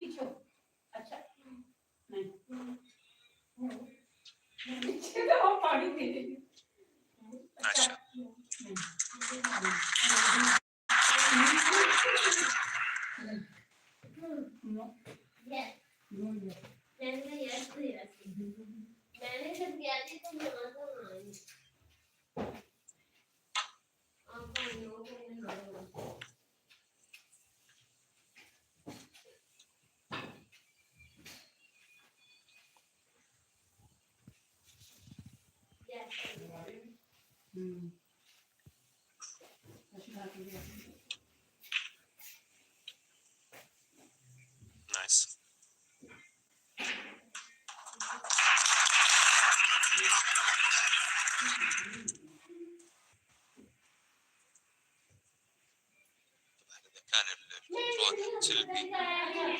अच्छा नहीं तो पानी दे देंगे ماشي. نايس. كان الكنترول سلبي ما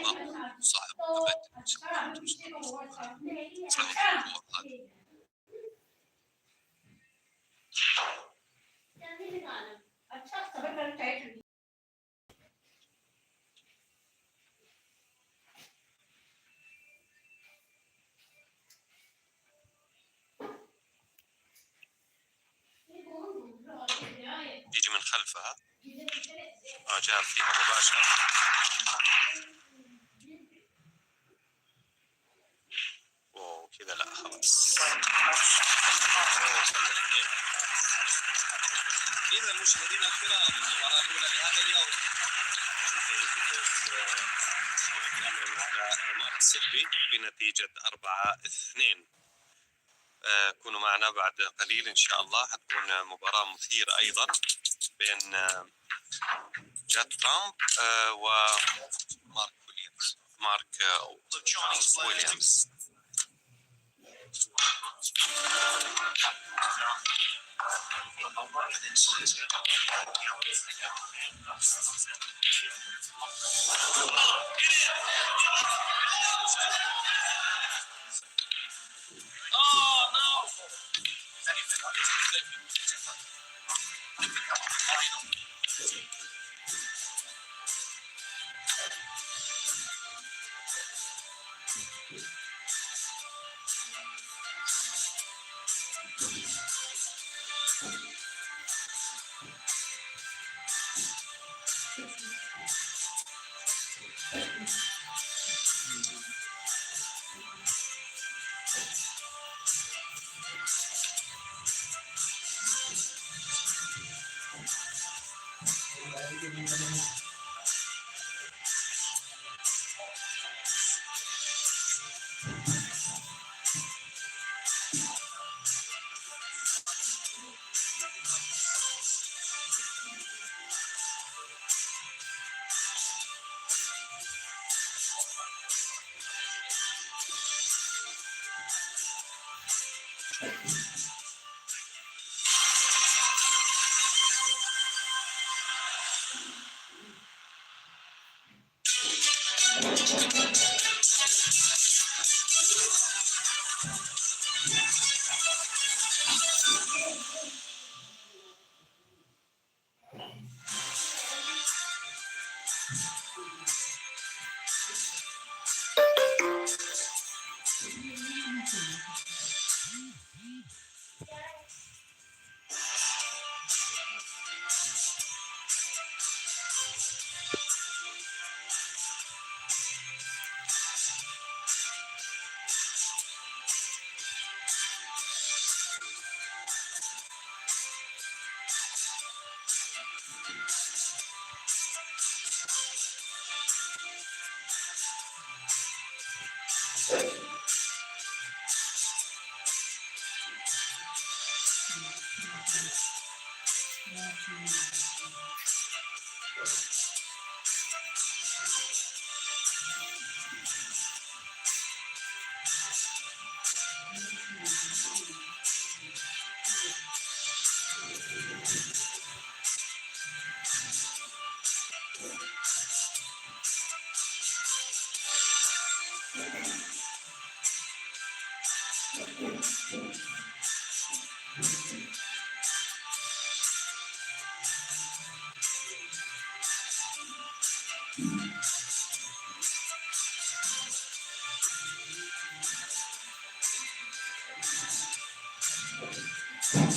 هو صاحب ابد يجي من خلفها جاب فيها مباشرة. وكذا لا خلاص. إذا مشاهدينا الكرام المباراة الأولى لهذا اليوم على مارك سلبي بنتيجة 4-2. كونوا معنا بعد قليل إن شاء الله. حتكون مباراة مثيرة أيضا بين جات ترامب ومارك ويليامز. ويليامز.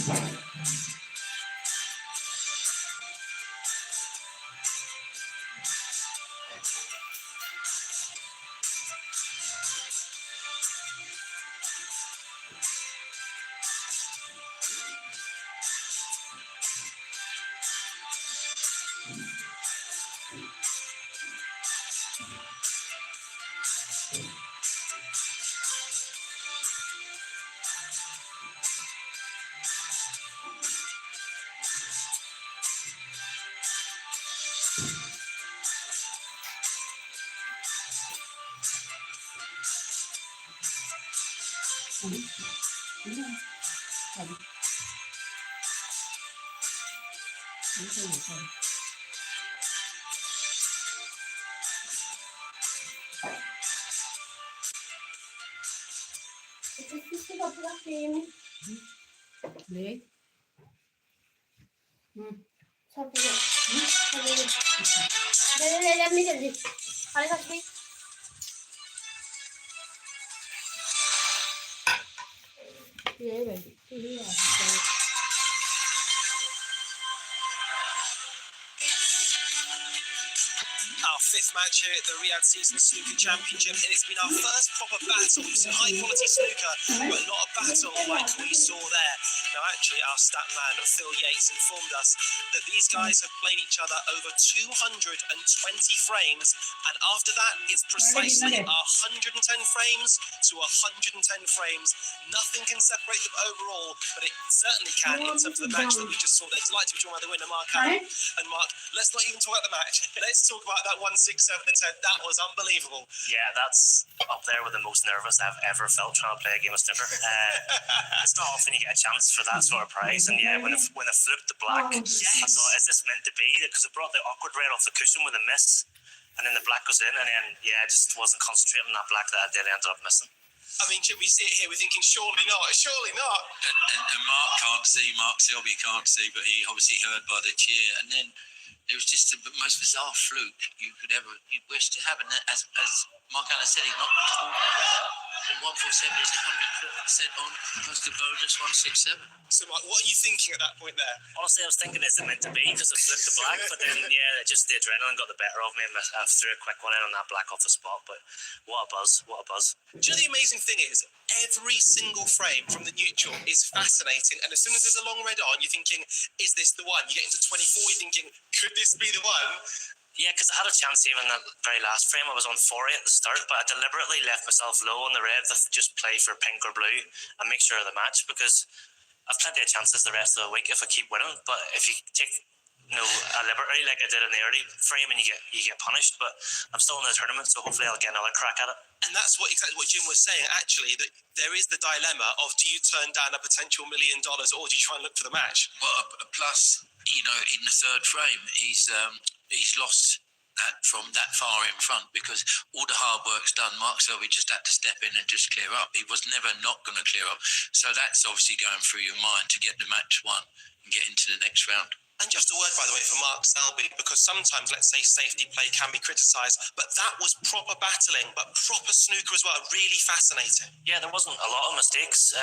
네. Let me get this. Our fifth match here at the Riyadh Season Snooker Championship, and it's been our first proper battle. Some high quality snooker, but not a battle like we saw there. Now, actually, our stat man Phil Yates informed us that these guys have played each other over 220 frames, and after that, it's precisely 110 frames to 110 frames. Nothing can separate them overall, but it certainly can in terms of the match that we just saw. They're delighted to be joined by the winner, Mark Allen. And Mark, let's not even talk about the match. Let's talk about that 167 attempt. That was unbelievable. Yeah, that's up there with the most nervous I've ever felt trying to play a game of snooker. It's not often you get a chance for that sort of prize, and yeah, when it flipped the black, I thought, is this meant to be? Because it brought the awkward red off the cushion with a miss, and then the black goes in, and then yeah, I just wasn't concentrating on that black that I did end up missing. I mean, Jim, we see it here, we're thinking, surely not, surely not. And Mark Selby can't see, but he obviously heard by the cheer. And then it was just the most bizarre fluke you wish to have. And as Mark Allen said, he knocked from 147 is 150% on, plus the bonus 167. So, Mark, what are you thinking at that point there? Honestly, I was thinking, is it meant to be? Because it flipped the black, but then yeah, just the adrenaline got the better of me, and I threw a quick one in on that black off the spot. But what a buzz! What a buzz! Do you know the amazing thing is, every single frame from the neutral is fascinating, and as soon as there's a long red on, you're thinking, is this the one? You get into 24, you're thinking, could this be the one? Yeah, because I had a chance even in that very last frame. I was on 40 at the start, but I deliberately left myself low on the red to just play for pink or blue and make sure of the match, because I've plenty of chances the rest of the week if I keep winning. But if you take a liberty like I did in the early frame, and you get punished. But I'm still in the tournament, so hopefully I'll get another crack at it. And that's exactly what Jim was saying, actually, that there is the dilemma of, do you turn down a potential $1 million or do you try and look for the match? Well, plus, in the third frame, he's lost that from that far in front, because all the hard work's done. Mark Selby just had to step in and just clear up. He was never not going to clear up. So that's obviously going through your mind to get the match won and get into the next round. And just a word, by the way, for Mark Selby, because sometimes, let's say, safety play can be criticised, but that was proper battling, but proper snooker as well. Really fascinating. Yeah, there wasn't a lot of mistakes.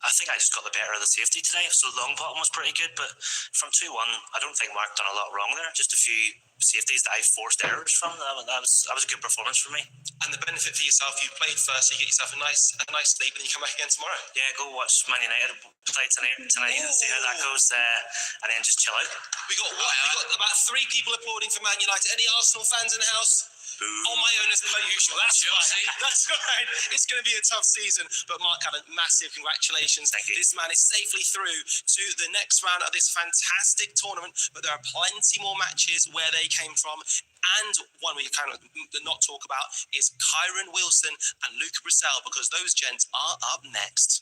I think I just got the better of the safety today, so the long bottom was pretty good, but from 2-1, I don't think Mark done a lot wrong there. Just a few safeties that I forced errors from. That was a good performance for me. And the benefit for yourself, you played first, so you get yourself a nice sleep, and then you come back again tomorrow. Yeah, go watch Man United play tonight and see how that goes, and then just chill out. We got about 3 people applauding for Man United. Any Arsenal fans in the house? Boo. On my own as per usual. That's right. That's right. It's going to be a tough season. But Mark Allen, massive congratulations. Thank you. This man is safely through to the next round of this fantastic tournament. But there are plenty more matches where they came from. And one we cannot not talk about is Kyron Wilson and Luca Brissell, because those gents are up next.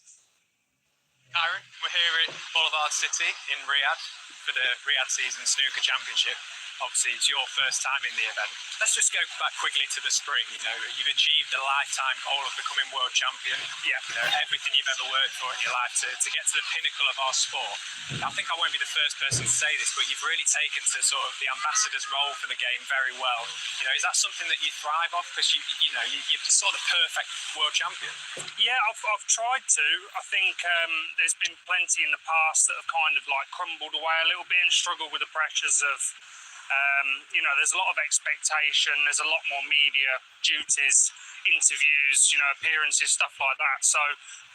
Kyron, we're here at Boulevard City in Riyadh for the Riyadh Season Snooker Championship. Obviously, it's your first time in the event. Let's just go back quickly to the spring. You know, you've achieved a lifetime goal of becoming world champion. Yeah. You know, everything you've ever worked for in your life to get to the pinnacle of our sport. I think I won't be the first person to say this, but you've really taken to sort of the ambassador's role for the game very well. You know, is that something that you thrive off? Because you're sort of perfect world champion. Yeah, I've tried to. I think there's been plenty in the past that have kind of like crumbled away a little bit and struggled with the pressures of, there's a lot of expectation. There's a lot more media duties, interviews, appearances, stuff like that. So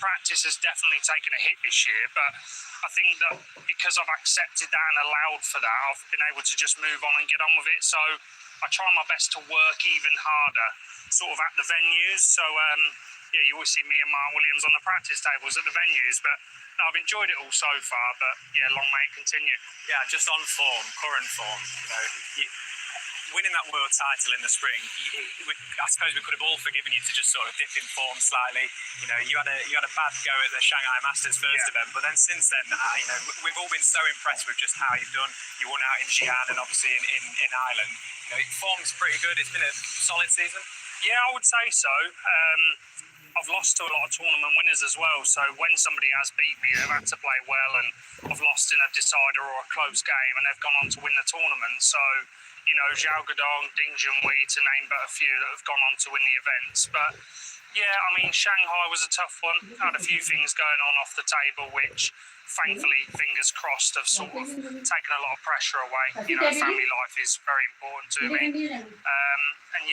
practice has definitely taken a hit this year. But I think that because I've accepted that and allowed for that, I've been able to just move on and get on with it. So I try my best to work even harder sort of at the venues. So, you always see me and Mark Williams on the practice tables at the venues. But no, I've enjoyed it all so far. But, long may it continue. Yeah, just on form, current form, winning that world title in the spring, I suppose we could have all forgiven you to just sort of dip in form slightly. You had a bad go at the Shanghai Masters first event, but then since then, we've all been so impressed with just how you've done. You won out in Xi'an and obviously in Ireland. Form's pretty good. It's been a solid season. Yeah, I would say so. I've lost to a lot of tournament winners as well. So when somebody has beat me, they've had to play well, and I've lost in a decider or a close game, and they've gone on to win the tournament. So, Zhao Guodong, Ding Junhui, to name but a few that have gone on to win the events. But yeah, Shanghai was a tough one. Had a few things going on off the table, which thankfully, fingers crossed, have sort of taken a lot of pressure away. Family life is very important to me.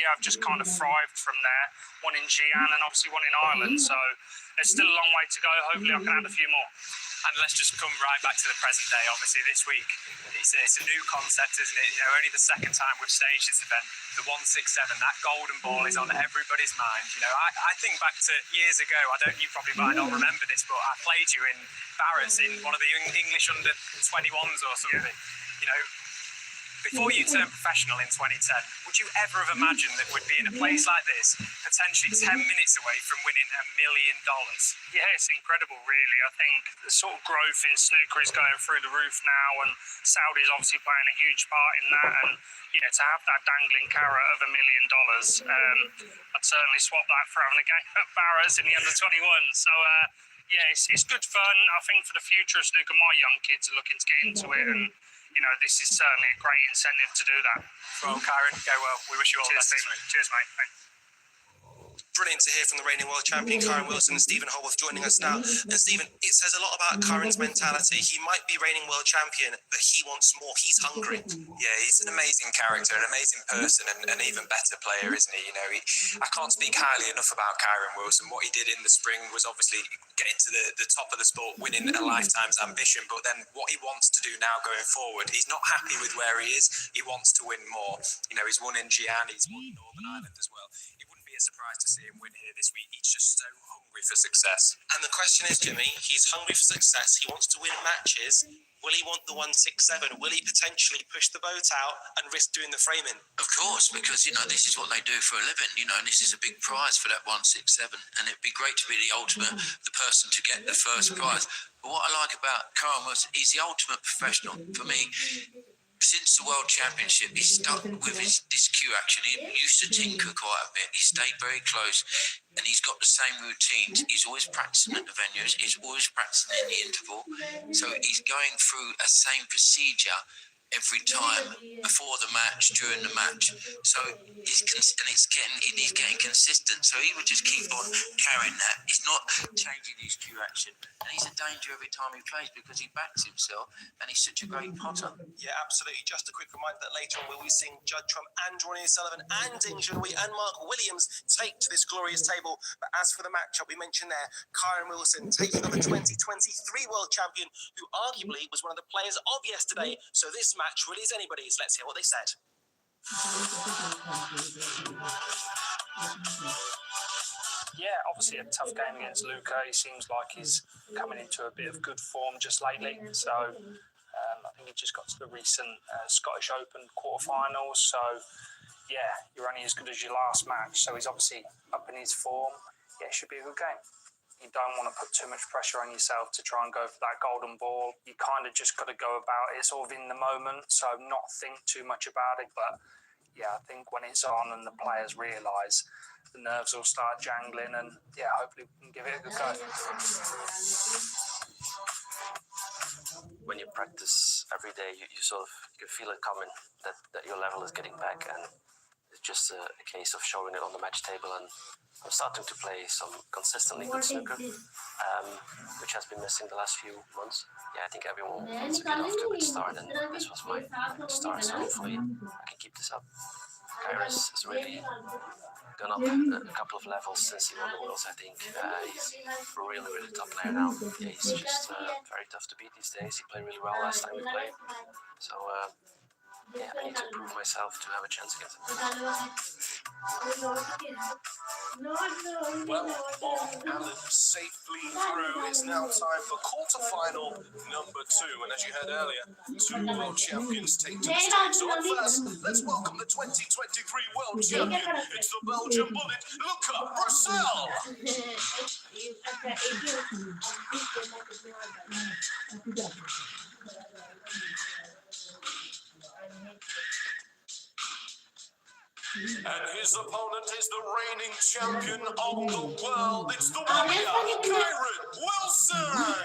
I've just kind of thrived from there. One in Xi'an and obviously one in Ireland. So there's still a long way to go. Hopefully I can add a few more. And let's just come right back to the present day. Obviously, this week, it's a new concept, isn't it? Only the second time we've staged this event. The 167, that golden ball is on everybody's mind. I think back to years ago. You probably might not remember this, but I played you in Barrett's in one of the English under 21s or something. Before you turned professional in 2010, would you ever have imagined that we'd be in a place like this, potentially 10 minutes away from winning $1 million? Yeah, it's incredible, really. I think the sort of growth in snooker is going through the roof now, and Saudi's obviously playing a huge part in that. And to have that dangling carrot of $1 million, I'd certainly swap that for having a game at Barrett's in the under 21. So, it's good fun. I think for the future of snooker, my young kids are looking to get into it, and this is certainly a great incentive to do that. Well, Kyron, go well. We wish you all the best. Cheers, mate. Thanks. Brilliant to hear from the reigning world champion, Kyron Wilson, and Stephen Holworth joining us now. And Stephen, it says a lot about Kyron's mentality. He might be reigning world champion, but he wants more. He's hungry. Yeah, he's an amazing character, an amazing person, and an even better player, isn't he? I can't speak highly enough about Kyron Wilson. What he did in the spring was obviously getting to the top of the sport, winning a lifetime's ambition. But then what he wants to do now going forward, he's not happy with where he is. He wants to win more. He's won in Xi'an, he's won in Northern Ireland as well. It wouldn't be a surprise to see him win here this week. He's just so hungry for success. And the question is, Jimmy, he's hungry for success. He wants to win matches. Will he want the 167? Will he potentially push the boat out and risk doing the framing? Of course, because, this is what they do for a living, and this is a big prize for that 167. And it'd be great to be the person to get the first prize. But what I like about Kyron was he's the ultimate professional. For me, since the World Championship, he stuck with this cue action. He used to tinker quite a bit. He stayed very close, and he's got the same routines. He's always practicing at the venues. He's always practicing in the interval. So he's going through a same procedure every time before the match, during the match. So he's getting consistent. So he would just keep on carrying that. He's not changing his cue action. And he's a danger every time he plays because he backs himself and he's such a great potter. Yeah, absolutely. Just a quick reminder that later on we'll be seeing Judd Trump and Ronnie O Sullivan and Ding Junhui and Mark Williams take to this glorious table. But as for the matchup, we mentioned there, Kyron Wilson taking on the 2023 world champion, who arguably was one of the players of yesterday. So this match really is anybody's. Let's hear what they said. Yeah, obviously a tough game against Luca. He seems like he's coming into a bit of good form just lately. So I think he just got to the recent Scottish Open quarterfinals. So yeah, you're only as good as your last match. So he's obviously up in his form. Yeah, it should be a good game. you don't want to put too much pressure on yourself to try and go for that golden ball. You kind of just got to go about it sort of in the moment, so not think too much about it. But yeah, I think when it's on and the players realise, the nerves will start jangling, and yeah, hopefully we can give it a good go. When you practice every day, you sort of you can feel it coming that your level is getting back, and it's just a case of showing it on the match table. And I'm starting to play some consistently good snooker, which has been missing the last few months. Yeah, I think everyone wants to get off to a good start, and this was my good start, so hopefully I can keep this up. Kairos has really gone up a couple of levels since he won the Worlds, I think. He's a really, really top player now. Yeah, he's just very tough to beat these days. He played really well last time we played. So, yeah, I need to prove myself to have a chance against him. Well, Alan safely through. It's now time for quarter-final number 2. And as you heard earlier, 2 world champions take to the stage. So up first, let's welcome the 2023 world champion. It's the Belgian bullet, Luca Broussel. And his opponent is the reigning champion of the world. It's the warrior, Kyron Wilson.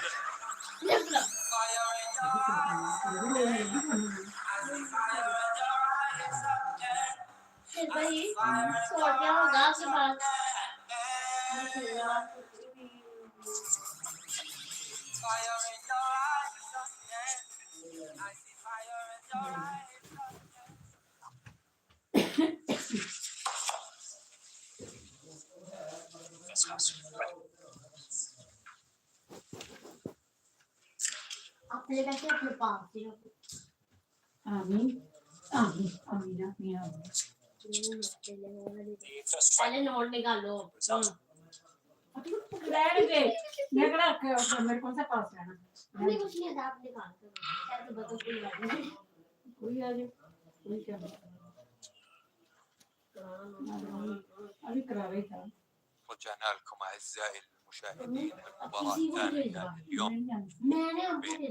अपने पैसे अपने पास ही रखो आमीन आमीन आमीन आमीन पहले note निकालो रहने दे मैं करा मेरे कौन सा पास रहना हमने कुछ नहीं था आप निकाल दो शायद तो बता कोई बात नहीं कोई आ जाए कोई क्या अभी करा रही था رجعنا لكم أعزائي المشاهدين المباراة الثانية اليوم بين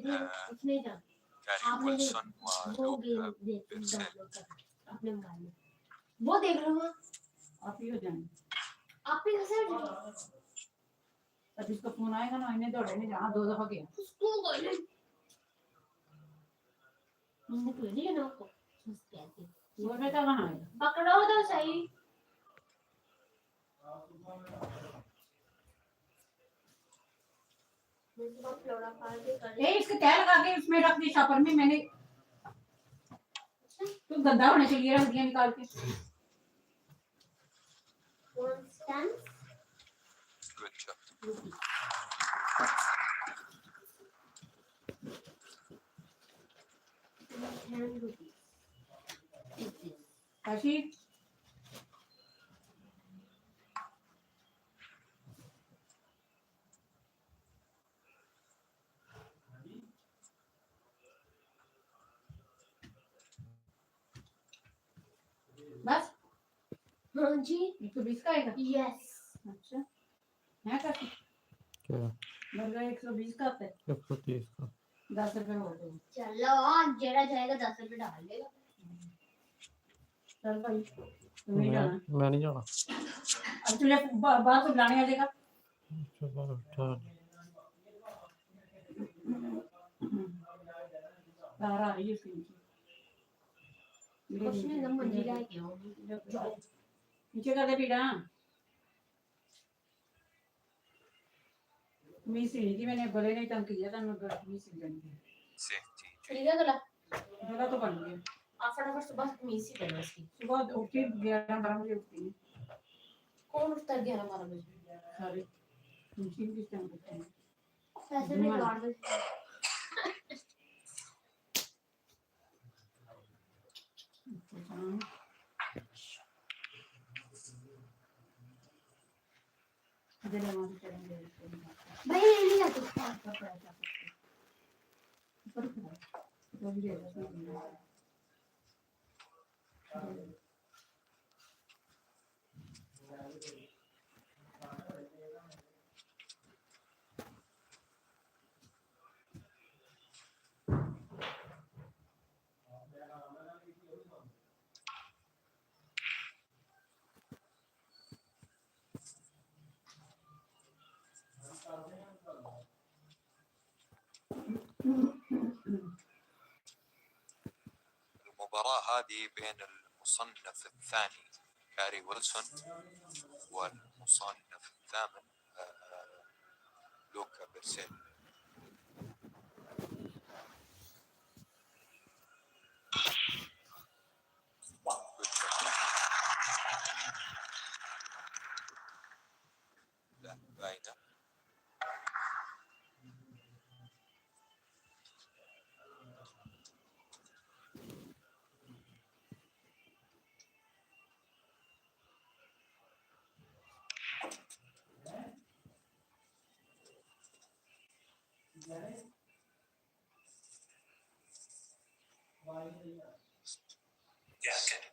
كارين ويلسون ولوكا بيرسيل. वो देख लो आप ही हो जाए आप ही कैसे अब इसका फोन आएगा ना इन्हें दौड़े नहीं जहाँ 2 दफा गया उसको कोई नहीं मैंने कोई नहीं ना उसको कहती वो बेटा कहाँ है पकड़ो तो सही इसके तय लगा के इसमें रख दी शापर में मैंने तुम गंदा होने के लिए रख दिया निकाल के Good shot. काशी बस हाँ जी 120 का आएगा यस अच्छा है काशी क्या बर्गर 120 का आता है 130 का 10 रुपए हो गए चलो जेड़ा जाएगा 10 रुपए डाल लेगा चल भाई तुम्हें जाना मैं नहीं जाना अब तुझे बाहर को बुलाने आ जाएगा चलो उठा बाहर आ रही है उसकी कुछ नहीं ना मंजी लाए क्यों नीचे कर दे पीड़ा मिस ही मैंने बोले नहीं तंग किया था मैं मिस ही बन गई ठीक है गला तो बन गया आप फटाफट सुबह मिस ही करना इसकी सुबह उठती 11-12 बजे उठती है कौन उठता है 11-12 बजे सारे मशीन किस टाइम उठते हैं पैसे नहीं काट दो भाई नहीं आते المباراة هذه بين المصنف الثاني كاري ويلسون والمصنف الثامن لوكا بيرسيل. لا باينة. Yeah, okay.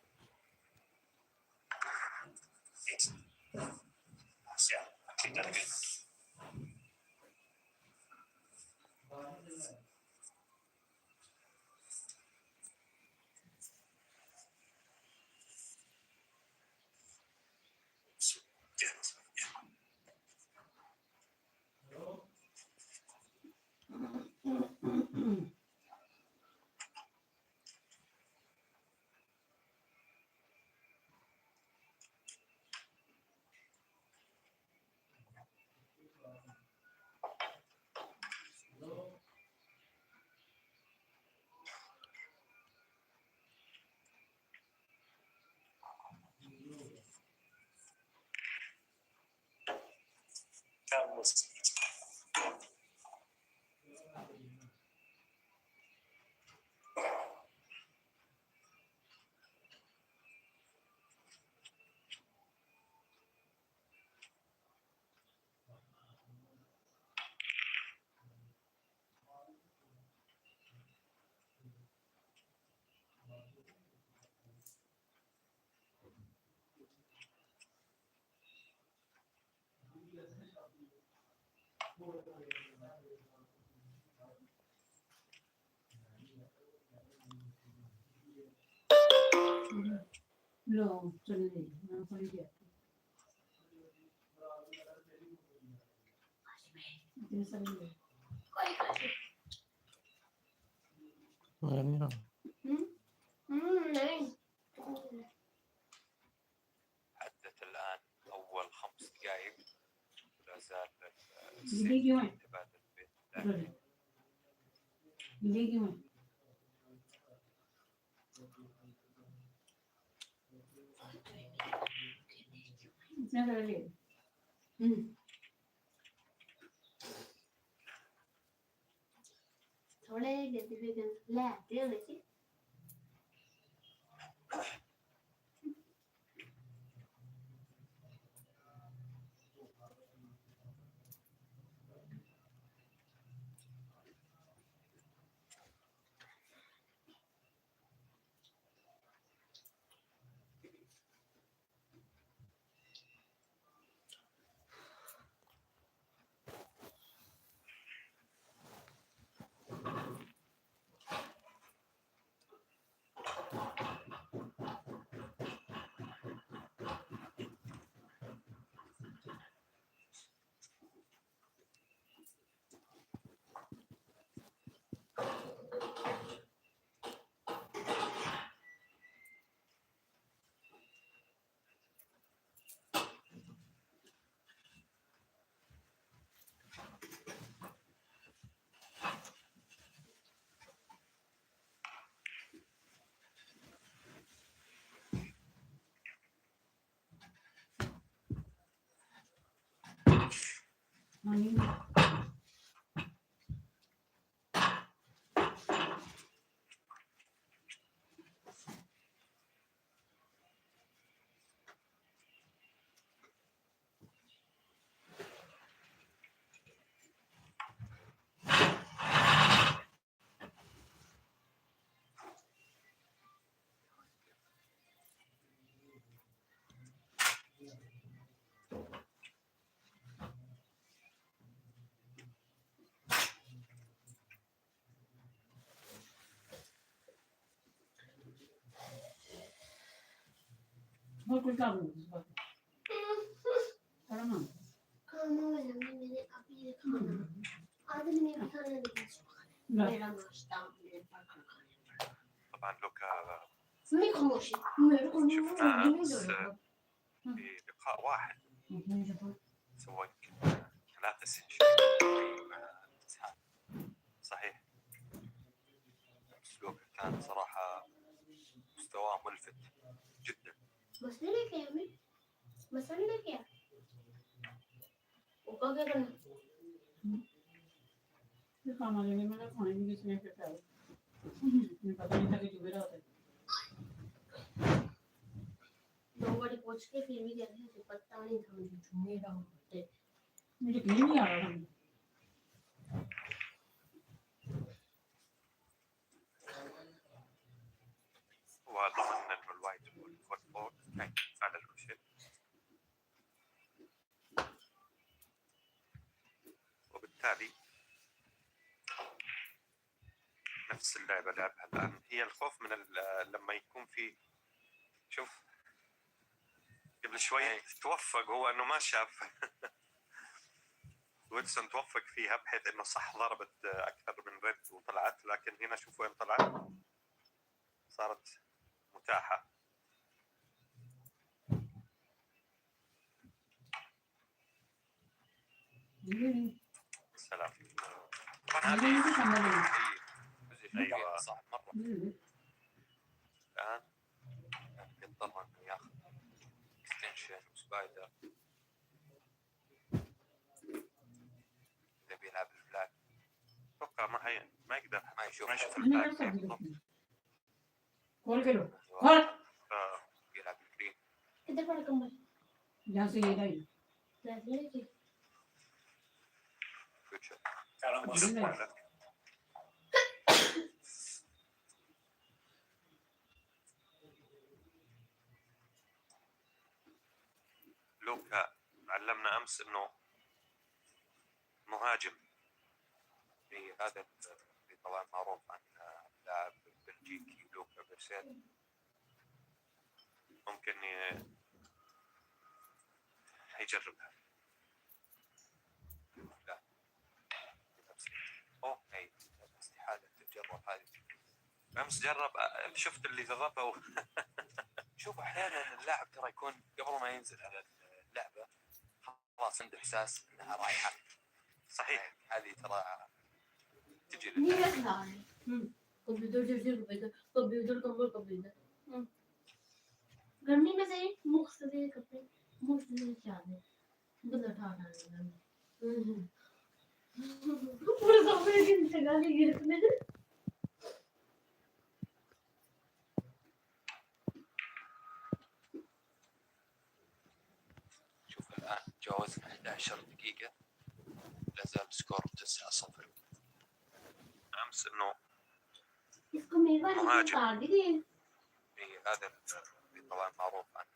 Eight. Yeah, okay, that's good. Good. That was No, sono lì, non sono dietro. Devi salire. يعني عدت الآن أول 5 دقائق ولا زال ليجي وين؟ تبادل بين ليجي وين؟ نقدر ليه؟ थोड़े गतिविधियां ले आते हैं वैसे Voi quel cavolo, però no. खाना बनाने मैंने अभी ये खाना आदमी ने भी खाना नहीं खाया لا मेरा नाश्ता मेरे पास खाना طبعا لوكا मैं खामोशी मेरे को नहीं شفنا नहीं أمس जरूरत في لقاء واحد سوى يمكن 3 سنين مع الاتحاد. صحيح سلوكه كان صراحة مستواه ملفت جدا. मसले क्या है मैं मसले क्या वो क्या करना ये खाना लेने में खाने भी किसने फेंका है मुझे पता नहीं था कि चुभेरा होता है दो बार पूछ के फिर भी कहते हैं पता नहीं था मुझे झूमेरा होते मुझे क्लीन नहीं आ रहा था وضمن انه الوايت والفوتبول كان فعل الكل. وبالتالي نفس اللعبة لعبها الآن. هي الخوف من لما يكون في شوف قبل شوي توفق هو انه ما شاف ويلسون توفق فيها بحيث انه صح ضربت اكثر من ريد وطلعت، لكن هنا شوفوا وين طلعت صارت متاحة. سلام. ايوه صح مرة. الآن يضطر انه ياخذ اكستنشن وسبايدر اذا بيلعب البلاك. اتوقع ما يقدر ما يشوف البلاك कॉल करो कॉल يلعب الجرين. किधर पड़ा कमर यहाँ से ये नहीं बैठने की فيوتشر. لوكا علمنا امس انه مهاجم. هذا طبعا معروف عن لاعب بلجيكي لوكا بيرسيل. ممكن يجربها. لا اوكي استحالة تجرب هذه. امس جرب شفت اللي جربه شوف احيانا اللاعب ترى يكون قبل ما ينزل على اللعبه خلاص عنده احساس انها رايحه. صحيح هذه ترى تجي नहीं रखना है कंप्यूटर जैसे कंप्यूटर कंप्यूटर गर्मी में से मुख्तलिफ कपड़े मुख्तलिफ चादर बंदा ठाठा नहीं पूरे कपड़े की जगह नहीं गिरने شوف الان تجاوزنا 11 دقيقه لا زال سكور 9-0. امس انه इसको मेरे बारे में काट दिए هذا اللي طبعا معروف عن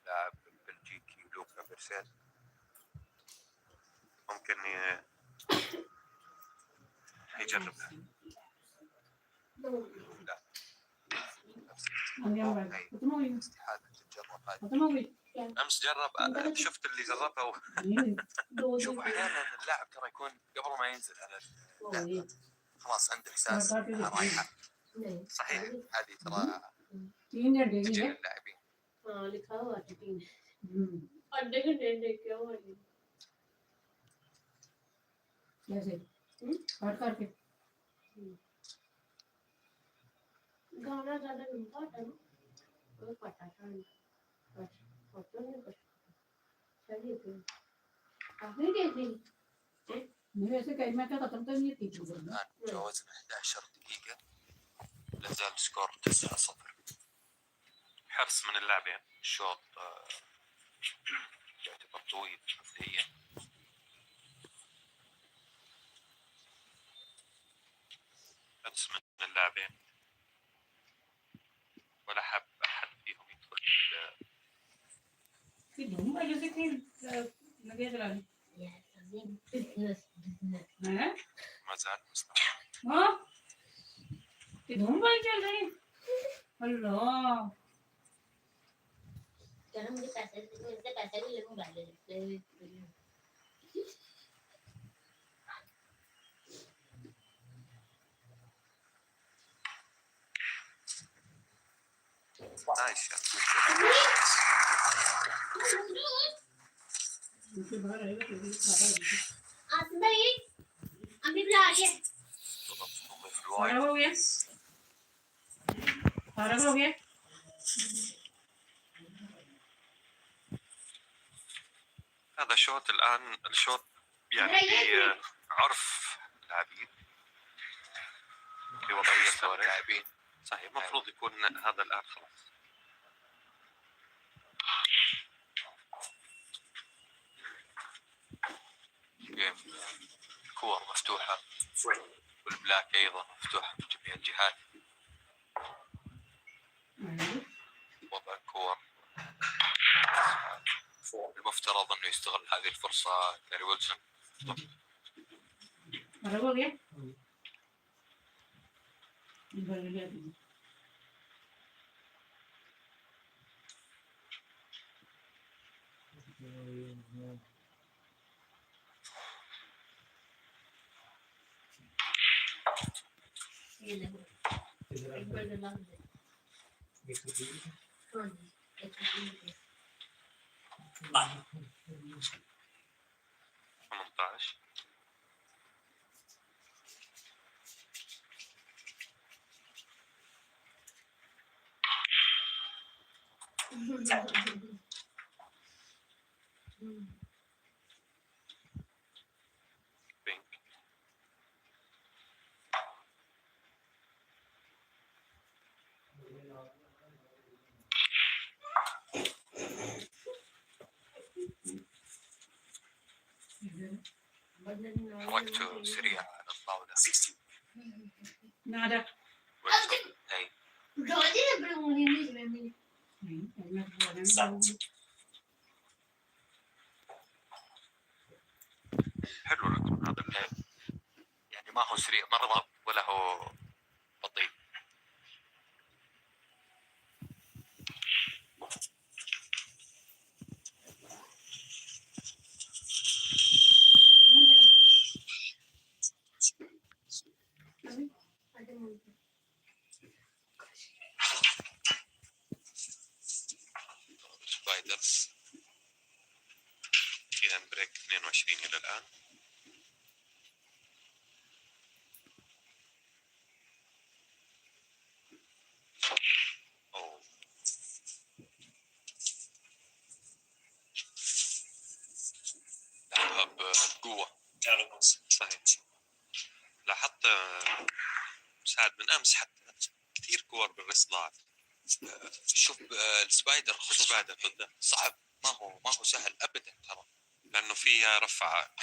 لاعب بلجيكي لوكا بيرسيل. ممكن يجربها. لا استحالة تجرب هذه. امس جرب شفت اللي جربه شوف احيانا اللاعب ترى يكون قبل ما ينزل على اللعبه خلاص عنده احساس انها رايحه. صحيح هذه ترى تيجي للاعبين. हाँ लिखा हुआ है 3 अंडे देख के हुआ है कैसे काट करके गाना ज्यादा नहीं पाता ना वो पता था बस फोटो नहीं कुछ चलिए फिर आपने कैसे नहीं वैसे कहीं मैं क्या खत्म तो नहीं थी الان تجاوزنا 11 دقيقه لا زال سكور 9-0. حرص من اللاعبين. الشوط يعتبر طويل مبدئيا. حرص من اللاعبين ولا حب احد فيهم يدخل कि धूम वजह से कहीं लगे चला ली बिजनेस हैं ما زال مستمر. हाँ कि धूम वजह चल रही अल्लाह क्या मुझे पैसे भी ले मोबाइल ले نايس يعني. सारा हो गया सारा हो गया هذا شوط الآن الشوط يعني بعرف اللاعبين في وضعية اللاعبين صحيح المفروض يكون هذا الآن خلاص. كور مفتوحة والبلاك أيضا مفتوحة في جميع الجهات. وضع الكور المفترض أنه يستغل هذه الفرصة كاري ويلسون. حركته سريعة على الطاولة. نادى أي حلو الرقم هذا اللعب يعني ما هو سريع مرة ولا هو بطيء. سبايدرز إذا بريك 22 إلى الآن. أوه. لعبها بقوة صحيح. لاحظت مساعد من أمس حتى كثير كور بالريس ضاعت. شوف السبايدر خصوصا صعب ما هو سهل أبدا ترى لأنه فيها رفعة.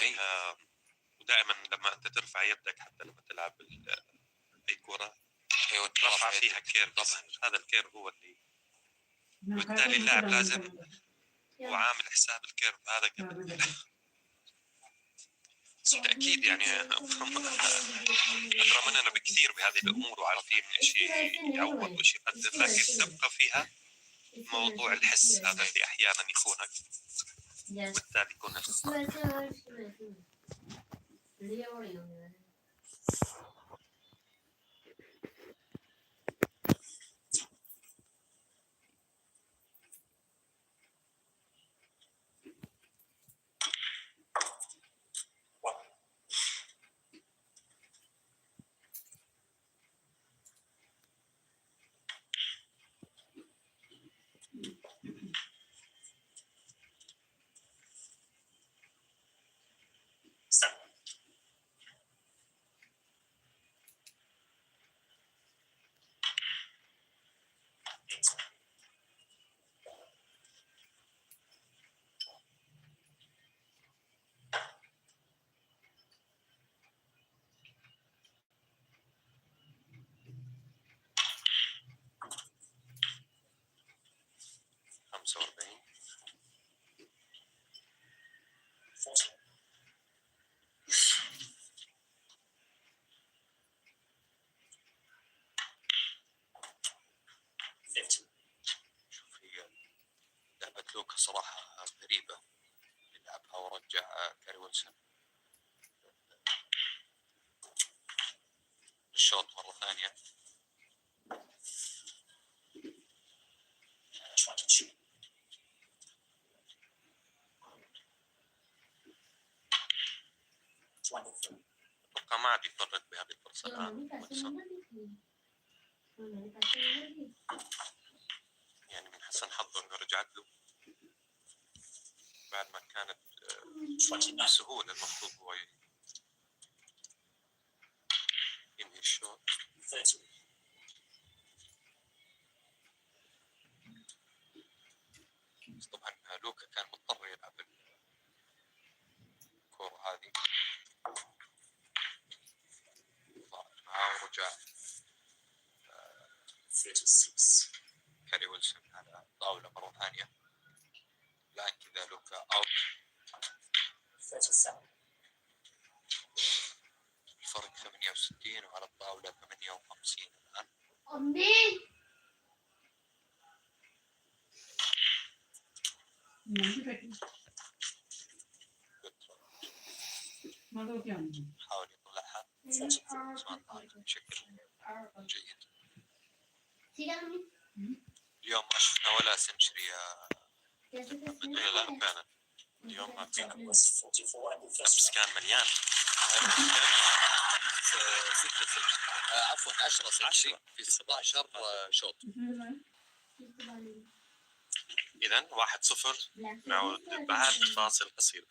ودائما لما أنت ترفع يدك حتى لما تلعب أي كرة ترفع فيها كير طبعا. هذا الكير هو اللي بالتالي اللاعب لازم وعامل حساب الكير هذا قبل. بالتأكيد يعني أدرى مننا بكثير بهذه الأمور وعارفين إيش يعوض وإيش يقدر لكن تبقى فيها موضوع الحس هذا اللي أحيانا يخونك وبالتالي يكون لعبة لوكا صراحة غريبة يلعبها ورجع كاري ويلسون الشوط مرة ثانية. أتوقع ما عاد يفرط بهذه الفرصة الآن يعني من حسن حظه إنه رجعت له بعد ما كانت بسهولة المفروض هو ينهي الشوط. بس طبعا لوكا كان مضطر يلعب الكورة هذه ضاعت معاه ورجع كاري ويلسون على الطاولة مرة ثانية. الآن كذا لوكا أوت، الفرق 68 وعلى الطاولة 58 الآن. حاول يطلعها سواء طالع بشكل جيد. اليوم ما شفنا ولا سنشري يا محمد. لا فعلا اليوم ما فينا، بس كان مليان. 6 سنشري عفوا 10 سنشري في 16 شوط. إذن 1-0 نعود بعد فاصل قصير.